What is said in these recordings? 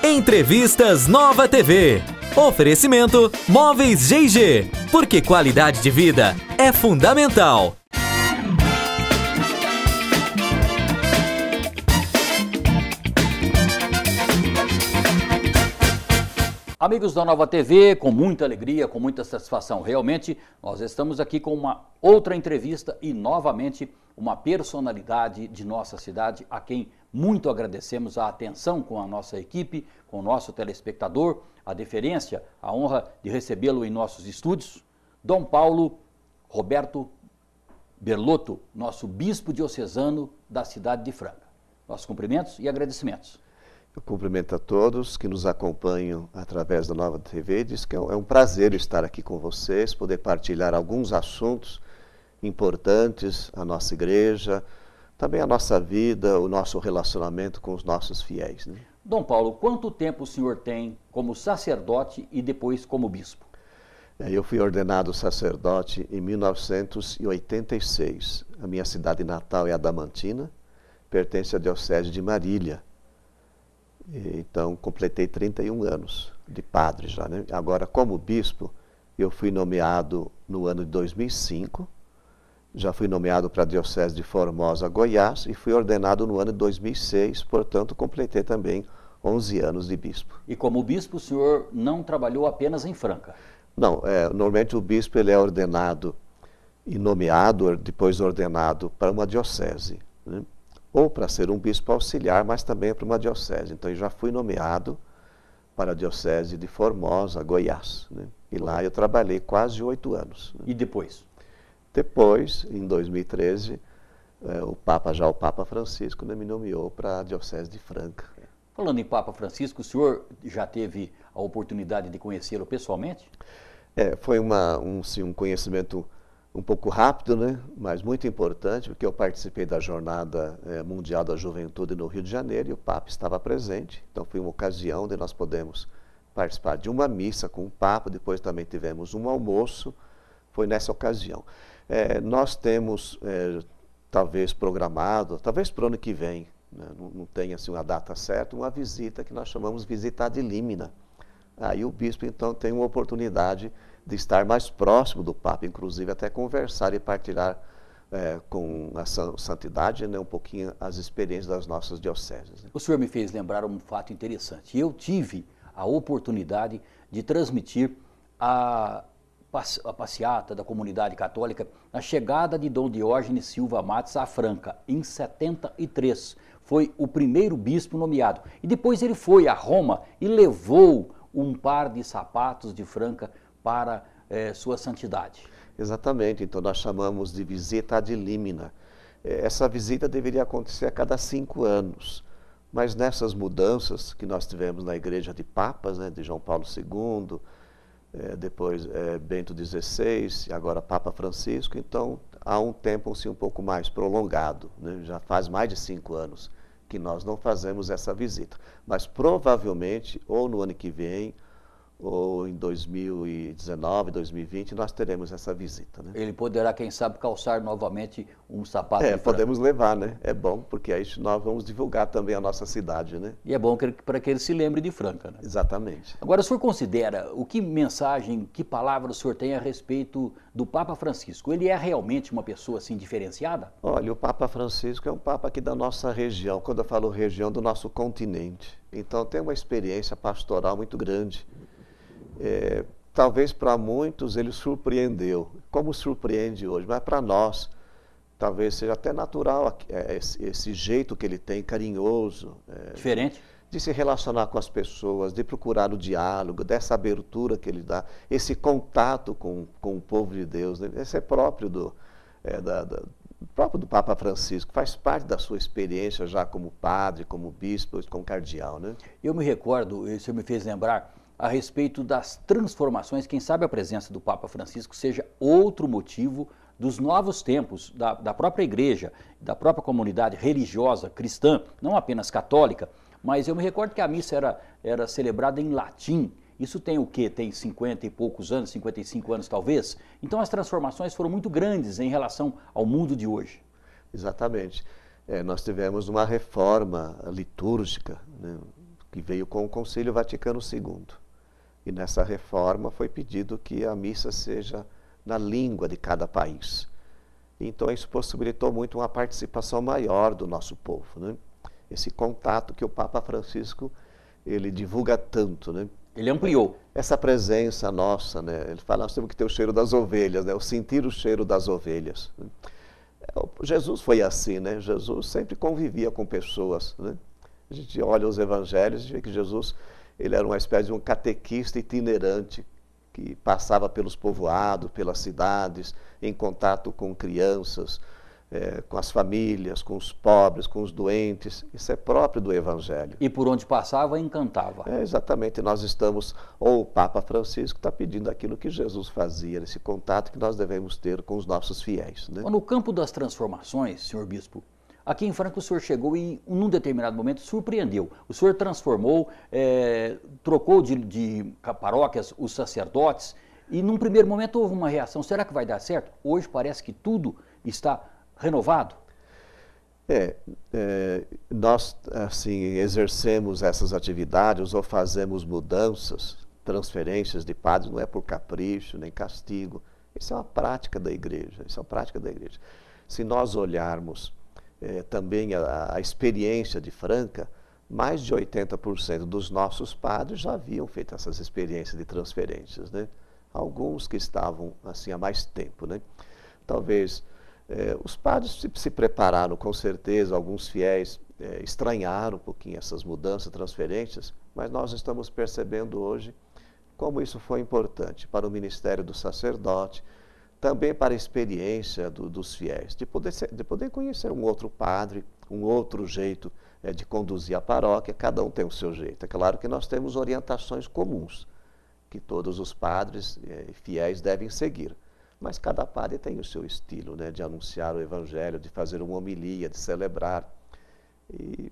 Entrevistas Nova TV. Oferecimento Móveis GG, porque qualidade de vida é fundamental. Amigos da Nova TV, com muita alegria, com muita satisfação, realmente nós estamos aqui com uma outra entrevista e novamente uma personalidade de nossa cidade, a quem muito agradecemos a atenção com a nossa equipe, com o nosso telespectador, a deferência, a honra de recebê-lo em nossos estúdios, Dom Paulo Roberto Berlotto, nosso bispo diocesano da cidade de Franca. Nossos cumprimentos e agradecimentos. Eu cumprimento a todos que nos acompanham através da Nova TV. Diz que é um prazer estar aqui com vocês, poder partilhar alguns assuntos importantes à nossa igreja, também a nossa vida, o nosso relacionamento com os nossos fiéis, né? Dom Paulo, quanto tempo o senhor tem como sacerdote e depois como bispo? Eu fui ordenado sacerdote em 1986. A minha cidade natal é Adamantina, pertence à Diocese de Marília. Então, completei 31 anos de padre já, né? Agora, como bispo, eu fui nomeado no ano de 2005, já fui nomeado para a Diocese de Formosa, Goiás, e fui ordenado no ano de 2006, portanto, completei também 11 anos de bispo. E como bispo, o senhor não trabalhou apenas em Franca? Não, normalmente o bispo ele é ordenado e nomeado, depois ordenado para uma diocese, né? Ou para ser um bispo auxiliar, mas também para uma diocese. Então, eu já fui nomeado para a Diocese de Formosa, Goiás, né? E lá eu trabalhei quase 8 anos. Né? E depois? Depois, em 2013, o Papa Francisco, né, me nomeou para a Diocese de Franca. Falando em Papa Francisco, o senhor já teve a oportunidade de conhecê-lo pessoalmente? Foi um conhecimento um pouco rápido, né? Mas muito importante, porque eu participei da Jornada Mundial da Juventude no Rio de Janeiro e o Papa estava presente. Então foi uma ocasião de nós podermos participar de uma missa com o Papa, depois também tivemos um almoço, foi nessa ocasião. Nós temos, talvez programado, talvez para o ano que vem, né? Não tem assim uma data certa, uma visita que nós chamamos visita ad limina. Aí o bispo então tem uma oportunidade de estar mais próximo do Papa, inclusive até conversar e partilhar com a santidade, né, um pouquinho as experiências das nossas dioceses. Né? O senhor me fez lembrar um fato interessante. Eu tive a oportunidade de transmitir a passeata da comunidade católica, a chegada de Dom Diógenes Silva Matos à Franca, em 73. Foi o primeiro bispo nomeado. E depois ele foi a Roma e levou um par de sapatos de Franca para sua santidade. Exatamente, então nós chamamos de visita ad limina. Essa visita deveria acontecer a cada 5 anos, mas nessas mudanças que nós tivemos na igreja de papas, né, de João Paulo II, depois Bento XVI, e agora Papa Francisco, então há um tempo assim, um pouco mais prolongado, né? Já faz mais de 5 anos que nós não fazemos essa visita, mas provavelmente ou no ano que vem, ou em 2019, 2020, nós teremos essa visita, né? Ele poderá, quem sabe, calçar novamente um sapato de Franca. Podemos levar, né? É bom, porque aí nós vamos divulgar também a nossa cidade, né? E é bom para que ele se lembre de Franca, né? Exatamente. Agora, o senhor considera, que mensagem, que palavra o senhor tem a respeito do Papa Francisco? Ele é realmente uma pessoa assim diferenciada? Olha, o Papa Francisco é um Papa aqui da nossa região, quando eu falo região, do nosso continente. Então tem uma experiência pastoral muito grande. Talvez para muitos ele surpreendeu, como surpreende hoje, mas para nós talvez seja até natural esse jeito que ele tem, carinhoso. Diferente? De se relacionar com as pessoas, de procurar o diálogo, dessa abertura que ele dá, esse contato com o povo de Deus, né? Esse é próprio do Papa Francisco, faz parte da sua experiência já como padre, como bispo, como cardeal, né? Eu me recordo, o senhor me fez lembrar, a respeito das transformações, quem sabe a presença do Papa Francisco seja outro motivo dos novos tempos da própria igreja, da própria comunidade religiosa cristã, não apenas católica, mas eu me recordo que a missa era celebrada em latim. Isso tem o quê? Tem 50 e poucos anos, 55 anos talvez? Então as transformações foram muito grandes em relação ao mundo de hoje. Exatamente. Nós tivemos uma reforma litúrgica, né, que veio com o Concílio Vaticano II. E nessa reforma foi pedido que a missa seja na língua de cada país. Então isso possibilitou muito uma participação maior do nosso povo, né? Esse contato que o Papa Francisco, ele divulga tanto, né? Ele ampliou. Essa presença nossa, né? Ele fala, nós temos que ter o cheiro das ovelhas, né? O sentir o cheiro das ovelhas. Jesus foi assim, né? Jesus sempre convivia com pessoas, né? A gente olha os evangelhos e vê que Jesus, ele era uma espécie de um catequista itinerante, que passava pelos povoados, pelas cidades, em contato com crianças, com as famílias, com os pobres, com os doentes. Isso é próprio do Evangelho. E por onde passava, encantava. Exatamente. Nós estamos, ou o Papa Francisco está pedindo aquilo que Jesus fazia, esse contato que nós devemos ter com os nossos fiéis, né? No campo das transformações, senhor bispo, aqui em Franca o senhor chegou e, num determinado momento, surpreendeu. O senhor transformou, trocou de paróquias os sacerdotes e, num primeiro momento, houve uma reação. Será que vai dar certo? Hoje parece que tudo está renovado. Nós, assim, exercemos essas atividades ou fazemos mudanças, transferências de padres, não é por capricho, nem castigo. Isso é uma prática da igreja, isso é uma prática da igreja. Se nós olharmos também a experiência de Franca, mais de 80% dos nossos padres já haviam feito essas experiências de transferências, né? Alguns que estavam assim há mais tempo, né? Talvez os padres se prepararam, com certeza, alguns fiéis estranharam um pouquinho essas mudanças, transferências, mas nós estamos percebendo hoje como isso foi importante para o ministério do sacerdote, também para a experiência dos fiéis, de poder conhecer um outro padre, um outro jeito de conduzir a paróquia. Cada um tem o seu jeito. É claro que nós temos orientações comuns, que todos os padres fiéis devem seguir. Mas cada padre tem o seu estilo, né, de anunciar o evangelho, de fazer uma homilia, de celebrar. E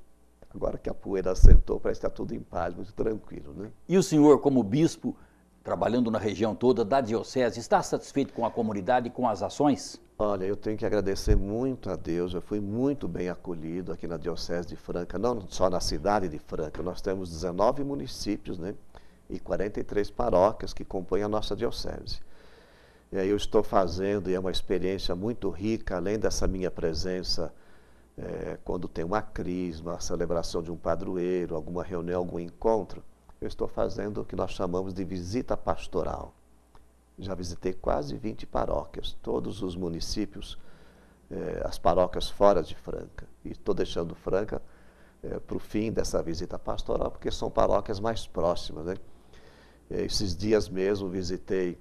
agora que a poeira assentou, parece que está tudo em paz, muito tranquilo, né? E o senhor, como bispo, trabalhando na região toda da diocese, está satisfeito com a comunidade e com as ações? Olha, eu tenho que agradecer muito a Deus, eu fui muito bem acolhido aqui na diocese de Franca, não só na cidade de Franca, nós temos 19 municípios, né, e 43 paróquias que compõem a nossa diocese. E aí eu estou fazendo, e é uma experiência muito rica, além dessa minha presença, quando tem uma crisma, a celebração de um padroeiro, alguma reunião, algum encontro, eu estou fazendo o que nós chamamos de visita pastoral. Já visitei quase 20 paróquias, todos os municípios, as paróquias fora de Franca. E estou deixando Franca para o fim dessa visita pastoral, porque são paróquias mais próximas, né? Esses dias mesmo visitei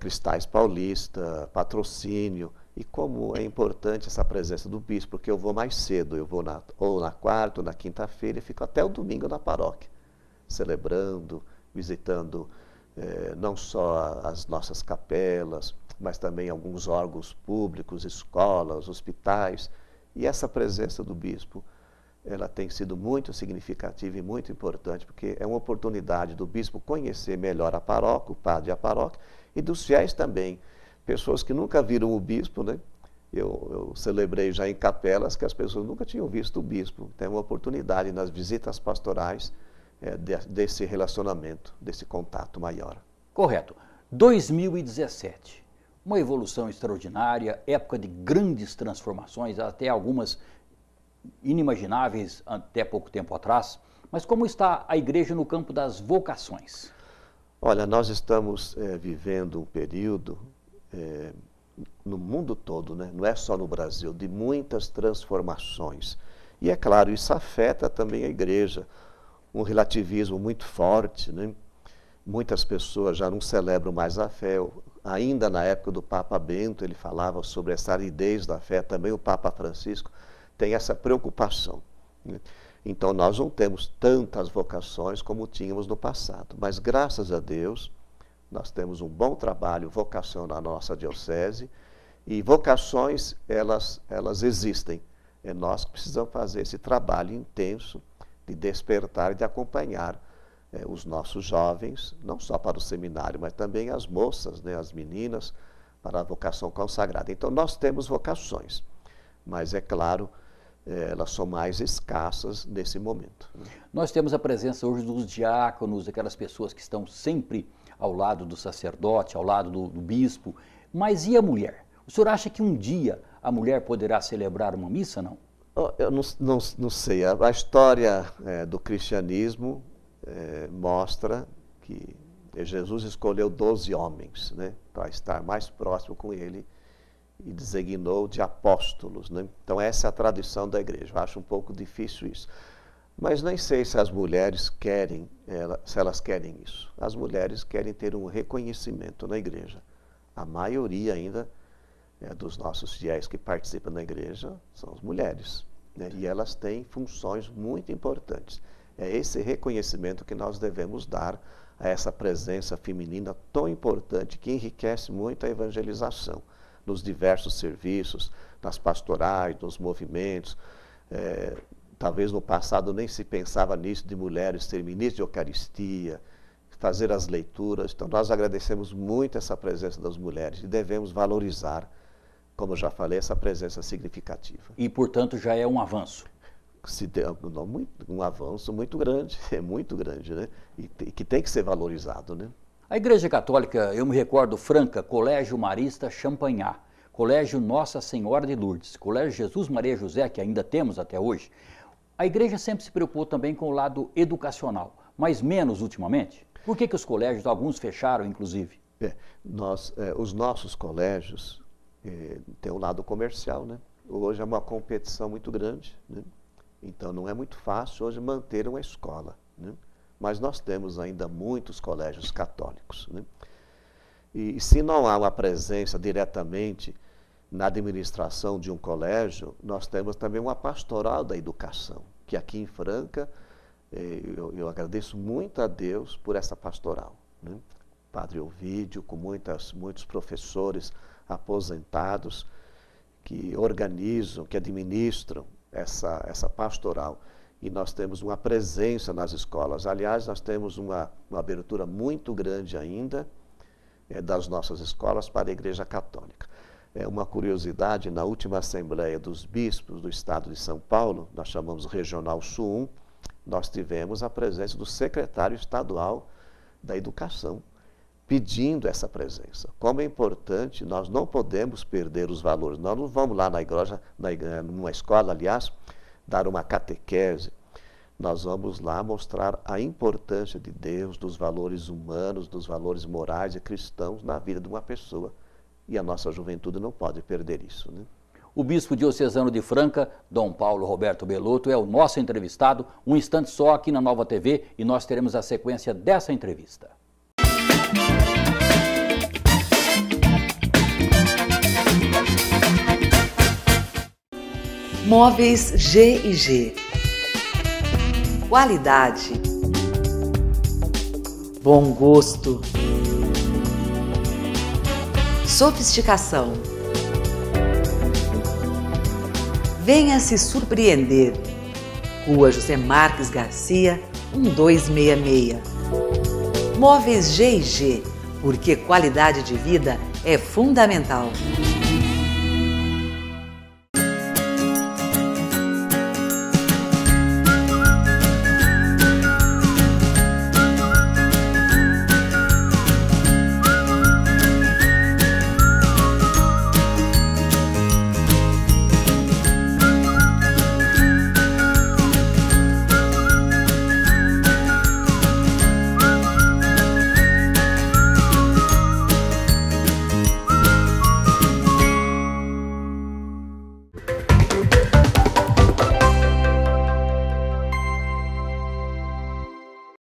Cristais Paulista, Patrocínio, e como é importante essa presença do bispo, porque eu vou mais cedo, eu vou ou na quarta ou na quinta-feira e fico até o domingo na paróquia, celebrando, visitando não só as nossas capelas, mas também alguns órgãos públicos, escolas, hospitais. E essa presença do bispo, ela tem sido muito significativa e muito importante, porque é uma oportunidade do bispo conhecer melhor a paróquia, o padre e a paróquia, e dos fiéis também. Pessoas que nunca viram o bispo, né? Eu celebrei já em capelas que as pessoas nunca tinham visto o bispo. Tem uma oportunidade nas visitas pastorais desse relacionamento, desse contato maior. Correto. 2017, uma evolução extraordinária, época de grandes transformações, até algumas inimagináveis até pouco tempo atrás. Mas como está a igreja no campo das vocações? Olha, nós estamos vivendo um período no mundo todo, né? Não é só no Brasil, de muitas transformações. E é claro, isso afeta também a igreja. Um relativismo muito forte, né? Muitas pessoas já não celebram mais a fé. Ainda na época do Papa Bento, ele falava sobre essa aridez da fé. Também o Papa Francisco tem essa preocupação, né? Então nós não temos tantas vocações como tínhamos no passado, mas graças a Deus nós temos um bom trabalho vocacional na nossa diocese, e vocações elas existem. É nós que precisamos fazer esse trabalho intenso de despertar e de acompanhar os nossos jovens, não só para o seminário, mas também as moças, né, as meninas, para a vocação consagrada. Então nós temos vocações, mas é claro, elas são mais escassas nesse momento. Nós temos a presença hoje dos diáconos, aquelas pessoas que estão sempre ao lado do sacerdote, ao lado do bispo, mas e a mulher? O senhor acha que um dia a mulher poderá celebrar uma missa, não? Eu não sei, a história do cristianismo mostra que Jesus escolheu 12 homens, né, para estar mais próximo com ele e designou de apóstolos, né? Então essa é a tradição da igreja. Eu acho um pouco difícil isso. Mas nem sei se as mulheres querem, se elas querem isso. As mulheres querem ter um reconhecimento na igreja. A maioria ainda dos nossos fiéis que participam da igreja são as mulheres, né? E elas têm funções muito importantes. É esse reconhecimento que nós devemos dar a essa presença feminina tão importante que enriquece muito a evangelização nos diversos serviços, nas pastorais, nos movimentos. Talvez no passado nem se pensava nisso, de mulheres ser ministros de Eucaristia, fazer as leituras. Então nós agradecemos muito essa presença das mulheres e devemos valorizar, como eu já falei, essa presença significativa. E, portanto, já é um avanço. Um avanço muito grande, é muito grande, né? E que tem que ser valorizado, né? A Igreja Católica, eu me recordo, Franca, Colégio Marista Champagnat, Colégio Nossa Senhora de Lourdes, Colégio Jesus Maria José, que ainda temos até hoje. A Igreja sempre se preocupou também com o lado educacional, mas menos ultimamente. Por que os colégios, alguns fecharam, inclusive? Os nossos colégios têm um lado comercial, né? Hoje é uma competição muito grande, né? Então não é muito fácil hoje manter uma escola, né? Mas nós temos ainda muitos colégios católicos, né? E se não há uma presença diretamente na administração de um colégio, nós temos também uma pastoral da educação, que aqui em Franca, eu agradeço muito a Deus por essa pastoral, né? Padre Ovídio, com muitos professores aposentados que organizam, que administram essa pastoral. E nós temos uma presença nas escolas. Aliás, nós temos uma abertura muito grande ainda das nossas escolas para a Igreja Católica. Uma curiosidade, na última Assembleia dos Bispos do Estado de São Paulo, nós chamamos Regional Sul 1, nós tivemos a presença do secretário estadual da Educação, pedindo essa presença. Como é importante, nós não podemos perder os valores. Nós não vamos lá na igreja, numa escola, aliás, dar uma catequese. Nós vamos lá mostrar a importância de Deus, dos valores humanos, dos valores morais e cristãos na vida de uma pessoa. E a nossa juventude não pode perder isso, né? O bispo diocesano de Franca, Dom Paulo Roberto Belotto, é o nosso entrevistado. Um instante só aqui na Nova TV e nós teremos a sequência dessa entrevista. Móveis G&G. Qualidade. Bom gosto. Sofisticação. Venha se surpreender. Rua José Marques Garcia, 1266. Móveis G&G, porque qualidade de vida é fundamental.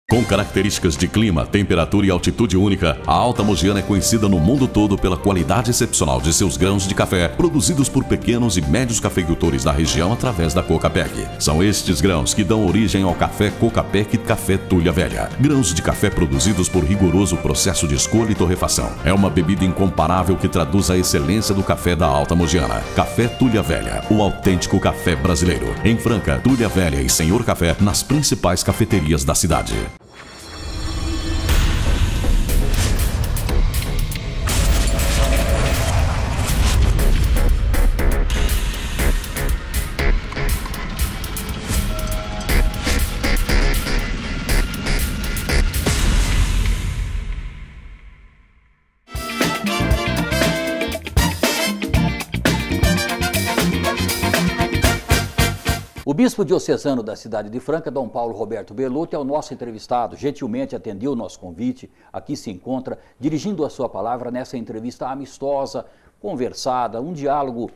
Com características de clima, temperatura e altitude única, a Alta Mogiana é conhecida no mundo todo pela qualidade excepcional de seus grãos de café, produzidos por pequenos e médios cafeicultores da região através da Cocapec. São estes grãos que dão origem ao café Cocapec e café Tulha Velha. Grãos de café produzidos por rigoroso processo de escolha e torrefação. É uma bebida incomparável que traduz a excelência do café da Alta Mogiana. Café Tulha Velha, o autêntico café brasileiro. Em Franca, Tulha Velha e Senhor Café, nas principais cafeterias da cidade. bispo diocesano da cidade de Franca, Dom Paulo Roberto Belotto, é o nosso entrevistado, gentilmente atendeu o nosso convite, aqui se encontra, dirigindo a sua palavra nessa entrevista amistosa, conversada, um diálogo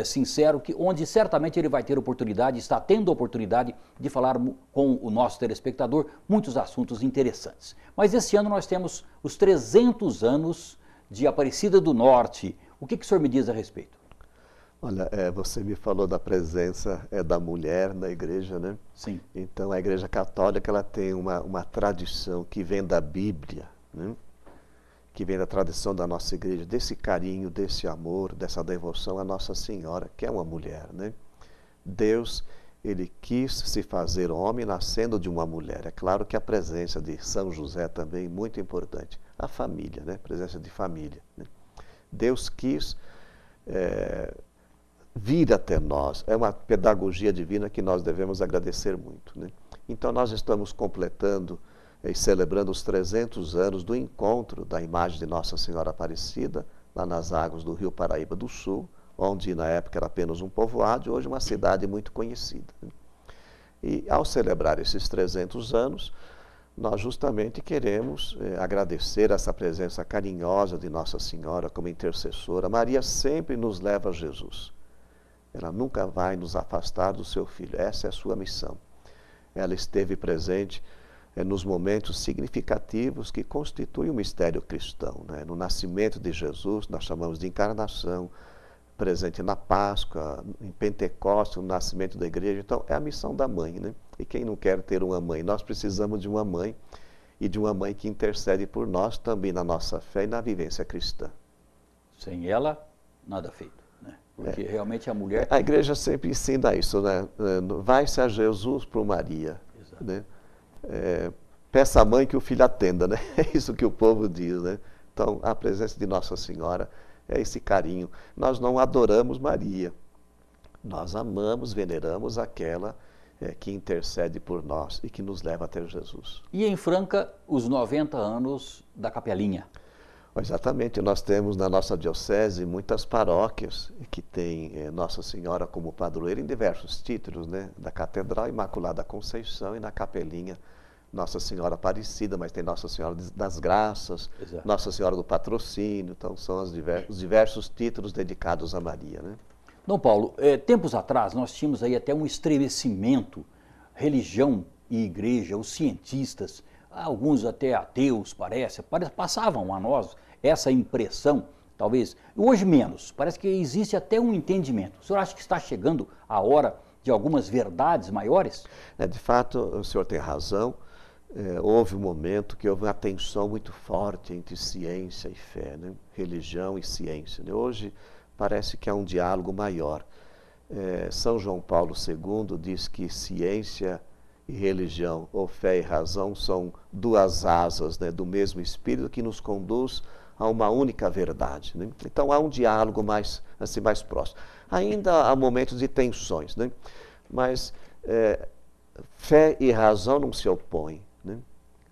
sincero, onde certamente ele vai ter oportunidade, está tendo oportunidade de falar com o nosso telespectador muitos assuntos interessantes. Mas esse ano nós temos os 300 anos de Aparecida do Norte. O que o senhor me diz a respeito? Olha, você me falou da presença da mulher na igreja, né? Sim. Então, a Igreja Católica ela tem uma tradição que vem da Bíblia, né? Que vem da tradição da nossa igreja, desse carinho, desse amor, dessa devoção à Nossa Senhora, que é uma mulher, né? Deus, ele quis se fazer homem nascendo de uma mulher. É claro que a presença de São José também é muito importante. A família, né? Presença de família, né? Deus quis vir até nós. É uma pedagogia divina que nós devemos agradecer muito, né? Então, nós estamos completando e celebrando os 300 anos do encontro da imagem de Nossa Senhora Aparecida, lá nas águas do Rio Paraíba do Sul, onde na época era apenas um povoado e hoje uma cidade muito conhecida. E ao celebrar esses 300 anos, nós justamente queremos agradecer essa presença carinhosa de Nossa Senhora como intercessora. Maria sempre nos leva a Jesus. Ela nunca vai nos afastar do seu Filho. Essa é a sua missão. Ela esteve presente nos momentos significativos que constituem o mistério cristão, né? No nascimento de Jesus, nós chamamos de encarnação, presente na Páscoa, em Pentecostes, no nascimento da igreja. Então, é a missão da mãe, né? E quem não quer ter uma mãe? Nós precisamos de uma mãe, e de uma mãe que intercede por nós também na nossa fé e na vivência cristã. Sem ela, nada feito, né? Porque realmente a mulher... A igreja sempre ensina isso, né? Vai-se a Jesus por Maria, exato, né? Peça à mãe que o filho atenda, né? É isso que o povo diz, né? Então, a presença de Nossa Senhora é esse carinho. Nós não adoramos Maria, nós amamos, veneramos aquela que intercede por nós e que nos leva até Jesus. E em Franca, os 90 anos da Capelinha. Exatamente, nós temos na nossa diocese muitas paróquias que têm Nossa Senhora como padroeira em diversos títulos, né? Da Catedral Imaculada Conceição e na Capelinha Nossa Senhora Aparecida, mas tem Nossa Senhora das Graças, exato, Nossa Senhora do Patrocínio, então são os diversos títulos dedicados a Maria, né? Dom Paulo, tempos atrás nós tínhamos aí até um estremecimento, religião e igreja, os cientistas, alguns até ateus, passavam a nós essa impressão, talvez, hoje menos, parece que existe até um entendimento. O senhor acha que está chegando a hora de algumas verdades maiores? De fato, o senhor tem razão. Houve um momento que houve uma tensão muito forte entre ciência e fé, né? Religião e ciência, né? Hoje parece que há um diálogo maior. São João Paulo II diz que ciência e religião, ou fé e razão, são duas asas, né, do mesmo Espírito que nos conduz a uma única verdade, né? Então há um diálogo mais próximo. Ainda há momentos de tensões, né? Mas fé e razão não se opõem, né?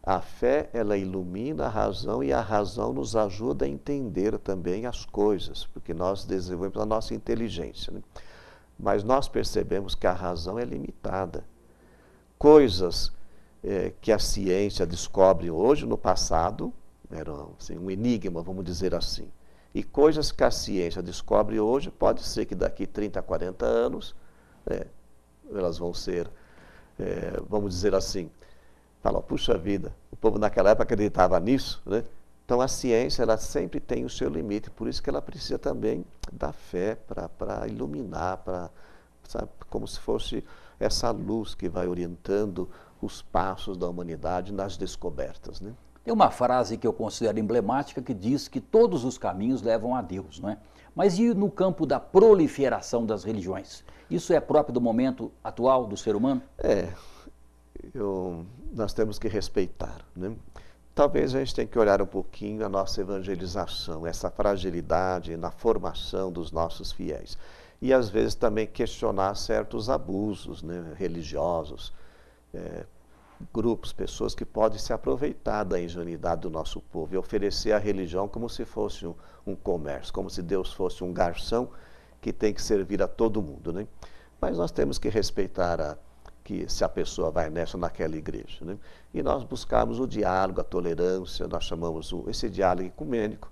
A fé, ela ilumina a razão e a razão nos ajuda a entender também as coisas, porque nós desenvolvemos a nossa inteligência, né? Mas nós percebemos que a razão é limitada. Coisas que a ciência descobre hoje, no passado, eram assim, um enigma, vamos dizer assim. E coisas que a ciência descobre hoje, pode ser que daqui 30, 40 anos, elas vão ser, vamos dizer assim, fala, puxa vida, o povo naquela época acreditava nisso, né? Então a ciência, ela sempre tem o seu limite, por isso que ela precisa também da fé para iluminar, sabe, como se fosse essa luz que vai orientando os passos da humanidade nas descobertas, né? Tem uma frase que eu considero emblemática que diz que todos os caminhos levam a Deus, não é? Mas e no campo da proliferação das religiões? Isso é próprio do momento atual do ser humano? Nós temos que respeitar, né? Talvez a gente tenha que olhar um pouquinho a nossa evangelização, essa fragilidade na formação dos nossos fiéis. E às vezes também questionar certos abusos, né, religiosos, grupos, pessoas que podem se aproveitar da ingenuidade do nosso povo e oferecer a religião como se fosse um comércio, como se Deus fosse um garçom que tem que servir a todo mundo, né? Mas nós temos que respeitar que se a pessoa vai nessa ou naquela igreja, né? E nós buscamos o diálogo, a tolerância, nós chamamos esse diálogo ecumênico.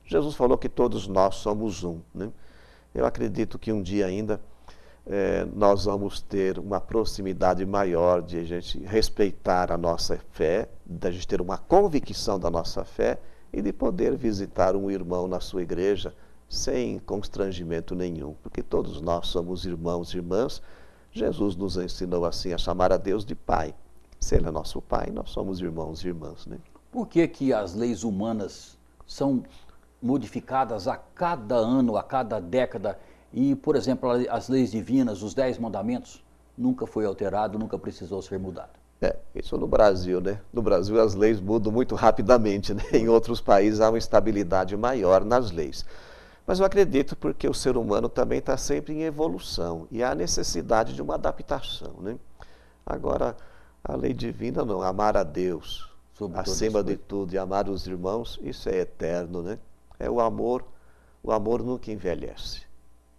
Jesus falou que todos nós somos um, né? Eu acredito que um dia ainda nós vamos ter uma proximidade maior de a gente respeitar a nossa fé, de a gente ter uma convicção da nossa fé e de poder visitar um irmão na sua igreja sem constrangimento nenhum, porque todos nós somos irmãos e irmãs. Jesus nos ensinou assim a chamar a Deus de Pai. Se Ele é nosso Pai, nós somos irmãos e irmãs, né? Por que as leis humanas são modificadas a cada ano, a cada década? E, por exemplo, as leis divinas, os 10 mandamentos, nunca foi alterado, nunca precisou ser mudado. Isso no Brasil, né? No Brasil as leis mudam muito rapidamente, né? Em outros países há uma estabilidade maior nas leis. Mas eu acredito porque o ser humano também está sempre em evolução e há necessidade de uma adaptação, né? Agora, a lei divina não, amar a Deus acima de tudo e amar os irmãos, isso é eterno, né? É o amor nunca envelhece,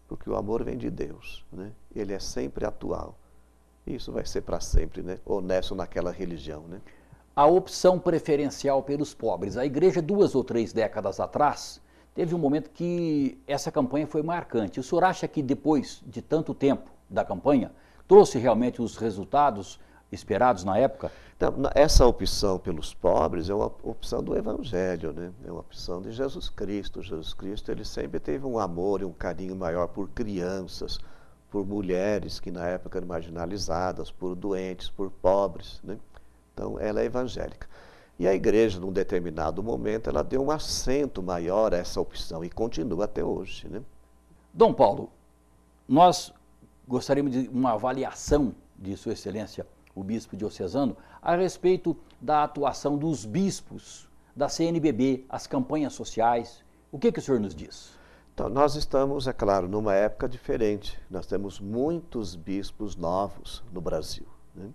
porque o amor vem de Deus, né? Ele é sempre atual. Isso vai ser para sempre, né? Honesto naquela religião, né? A opção preferencial pelos pobres. A igreja, 2 ou 3 décadas atrás, teve um momento que essa campanha foi marcante. O senhor acha que depois de tanto tempo da campanha, trouxe realmente os resultados esperados na época? Então, essa opção pelos pobres é uma opção do Evangelho, né? É uma opção de Jesus Cristo. Jesus Cristo, ele sempre teve um amor e um carinho maior por crianças, por mulheres que na época eram marginalizadas, por doentes, por pobres, né? Então, ela é evangélica. E a igreja, num determinado momento, ela deu um acento maior a essa opção e continua até hoje, né? Dom Paulo, nós gostaríamos de uma avaliação de Sua Excelência, o Bispo Diocesano, a respeito da atuação dos bispos, da CNBB, as campanhas sociais. O que o senhor nos diz? Então, nós estamos, é claro, numa época diferente. Nós temos muitos bispos novos no Brasil, né?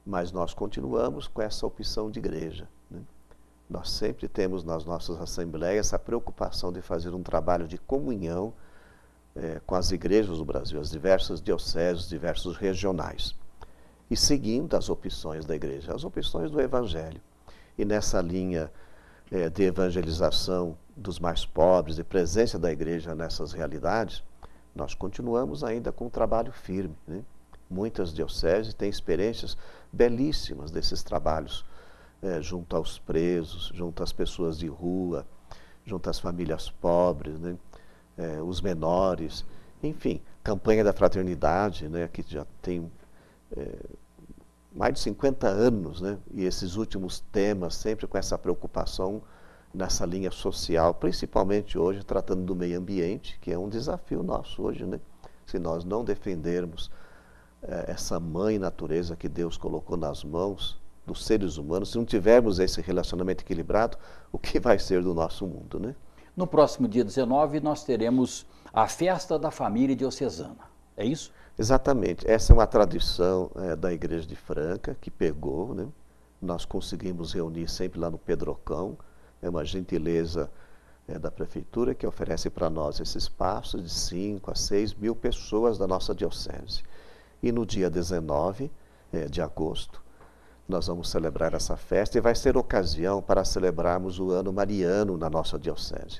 Mas nós continuamos com essa opção de igreja, né? Nós sempre temos nas nossas assembleias essa preocupação de fazer um trabalho de comunhão com as igrejas do Brasil, as diversas dioceses, diversos regionais, e seguindo as opções da igreja, as opções do Evangelho. E nessa linha de evangelização dos mais pobres, de presença da igreja nessas realidades, nós continuamos ainda com um trabalho firme, né? Muitas dioceses têm experiências belíssimas desses trabalhos junto aos presos, junto às pessoas de rua, junto às famílias pobres, né? Os menores, enfim, campanha da fraternidade, né? Que já tem mais de 50 anos, né? E esses últimos temas sempre com essa preocupação nessa linha social, principalmente hoje tratando do meio ambiente, que é um desafio nosso hoje, né? Se nós não defendermos essa mãe natureza que Deus colocou nas mãos dos seres humanos, se não tivermos esse relacionamento equilibrado, o que vai ser do nosso mundo, né? No próximo dia 19, nós teremos a Festa da Família Diocesana, é isso? Exatamente. Essa é uma tradição da Igreja de Franca, que pegou, né? Nós conseguimos reunir sempre lá no Pedrocão, é uma gentileza da Prefeitura que oferece para nós esse espaço de 5 a 6 mil pessoas da nossa diocese. E no dia 19 de agosto, nós vamos celebrar essa festa e vai ser ocasião para celebrarmos o ano mariano na nossa diocese.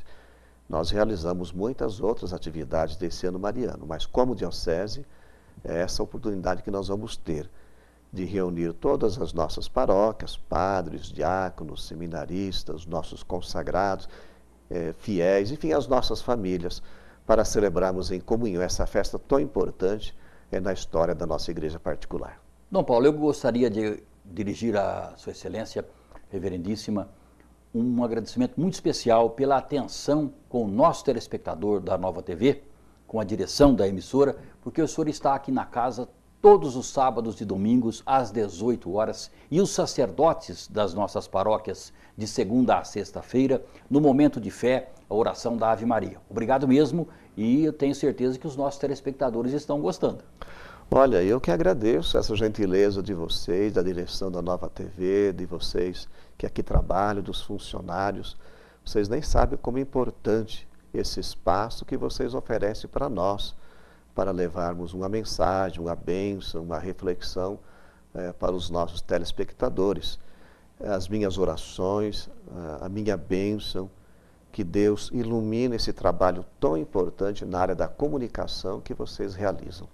Nós realizamos muitas outras atividades desse ano mariano, mas como diocese, é essa oportunidade que nós vamos ter de reunir todas as nossas paróquias, padres, diáconos, seminaristas, nossos consagrados, fiéis, enfim, as nossas famílias, para celebrarmos em comunhão essa festa tão importante na história da nossa igreja particular. Dom Paulo, eu gostaria de dirigir a Sua Excelência Reverendíssima um agradecimento muito especial pela atenção com o nosso telespectador da Nova TV, com a direção da emissora, porque o senhor está aqui na casa todos os sábados e domingos às 18 horas e os sacerdotes das nossas paróquias de segunda a sexta-feira, no momento de fé, a oração da Ave Maria. Obrigado mesmo e eu tenho certeza que os nossos telespectadores estão gostando. Olha, eu que agradeço essa gentileza de vocês, da direção da Nova TV, de vocês que aqui trabalham, dos funcionários. Vocês nem sabem como é importante esse espaço que vocês oferecem para nós, para levarmos uma mensagem, uma bênção, uma reflexão para os nossos telespectadores. As minhas orações, a minha bênção, que Deus ilumine esse trabalho tão importante na área da comunicação que vocês realizam.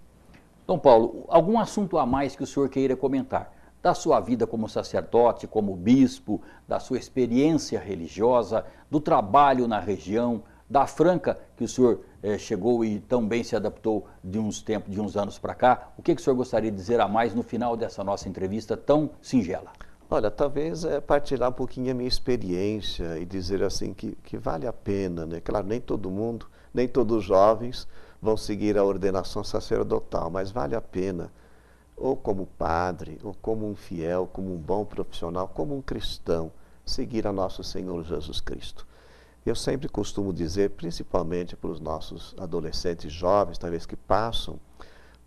Dom Paulo, algum assunto a mais que o senhor queira comentar? Da sua vida como sacerdote, como bispo, da sua experiência religiosa, do trabalho na região, da Franca, que o senhor chegou e tão bem se adaptou de uns anos para cá. O que o senhor gostaria de dizer a mais no final dessa nossa entrevista tão singela? Olha, talvez partilhar um pouquinho a minha experiência e dizer assim que vale a pena, né? Claro, nem todo mundo, nem todos os jovens vão seguir a ordenação sacerdotal, mas vale a pena, ou como padre, ou como um fiel, como um bom profissional, como um cristão, seguir a nosso Senhor Jesus Cristo. Eu sempre costumo dizer, principalmente para os nossos adolescentes jovens, talvez que passam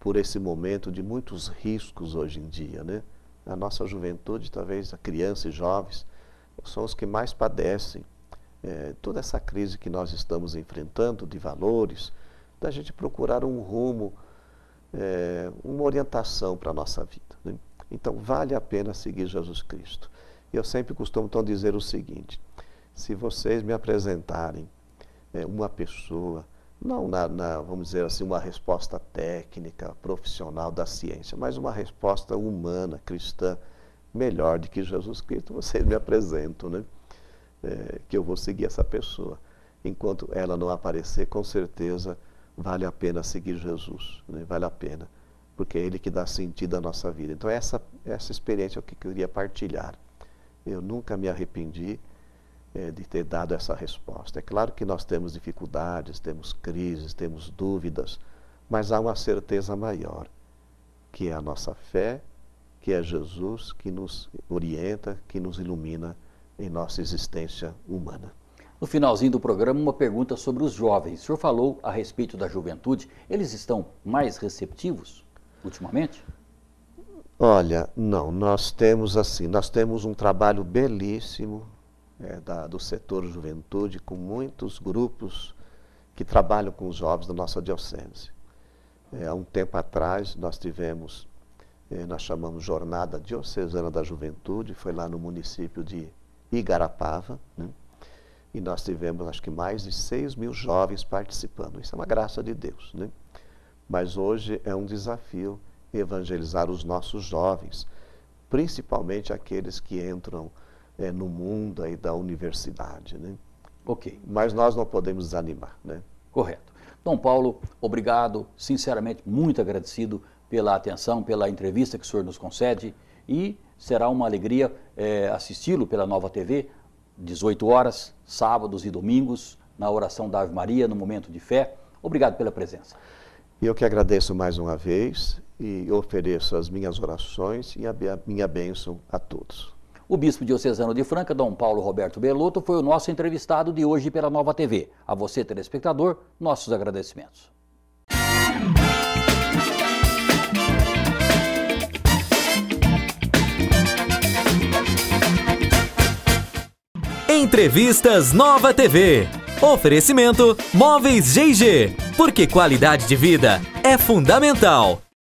por esse momento de muitos riscos hoje em dia, né? A nossa juventude, talvez a criança e jovens, são os que mais padecem toda essa crise que nós estamos enfrentando de valores, da gente procurar um rumo, uma orientação para a nossa vida, né? Então, vale a pena seguir Jesus Cristo. Eu sempre costumo então dizer o seguinte: se vocês me apresentarem uma pessoa, não vamos dizer assim, uma resposta técnica, profissional da ciência, mas uma resposta humana, cristã, melhor do que Jesus Cristo, vocês me apresentam, né? Que eu vou seguir essa pessoa. Enquanto ela não aparecer, com certeza vale a pena seguir Jesus, né? Vale a pena, porque é Ele que dá sentido à nossa vida. Então essa experiência é o que eu queria partilhar. Eu nunca me arrependi de ter dado essa resposta. É claro que nós temos dificuldades, temos crises, temos dúvidas, mas há uma certeza maior, que é a nossa fé, que é Jesus, que nos orienta, que nos ilumina em nossa existência humana. No finalzinho do programa, uma pergunta sobre os jovens. O senhor falou a respeito da juventude. Eles estão mais receptivos ultimamente? Olha, não, nós temos um trabalho belíssimo do setor juventude, com muitos grupos que trabalham com os jovens da nossa diocese. Há um tempo atrás nós tivemos, nós chamamos Jornada Diocesana da Juventude, foi lá no município de Igarapava, né? E nós tivemos, acho que mais de 6.000 jovens participando. Isso é uma graça de Deus, né? Mas hoje é um desafio evangelizar os nossos jovens, principalmente aqueles que entram no mundo aí da universidade, né? Ok. Mas nós não podemos desanimar, né? Correto. Dom Paulo, obrigado, sinceramente muito agradecido pela atenção, pela entrevista que o senhor nos concede, e será uma alegria assisti-lo pela Nova TV, 18 horas, sábados e domingos, na oração da Ave Maria, no momento de fé. Obrigado pela presença. Eu que agradeço mais uma vez e ofereço as minhas orações e a minha bênção a todos. O bispo diocesano de Franca, Dom Paulo Roberto Belotto, foi o nosso entrevistado de hoje pela Nova TV. A você, telespectador, nossos agradecimentos. Entrevistas Nova TV. Oferecimento Móveis GG. Porque qualidade de vida é fundamental.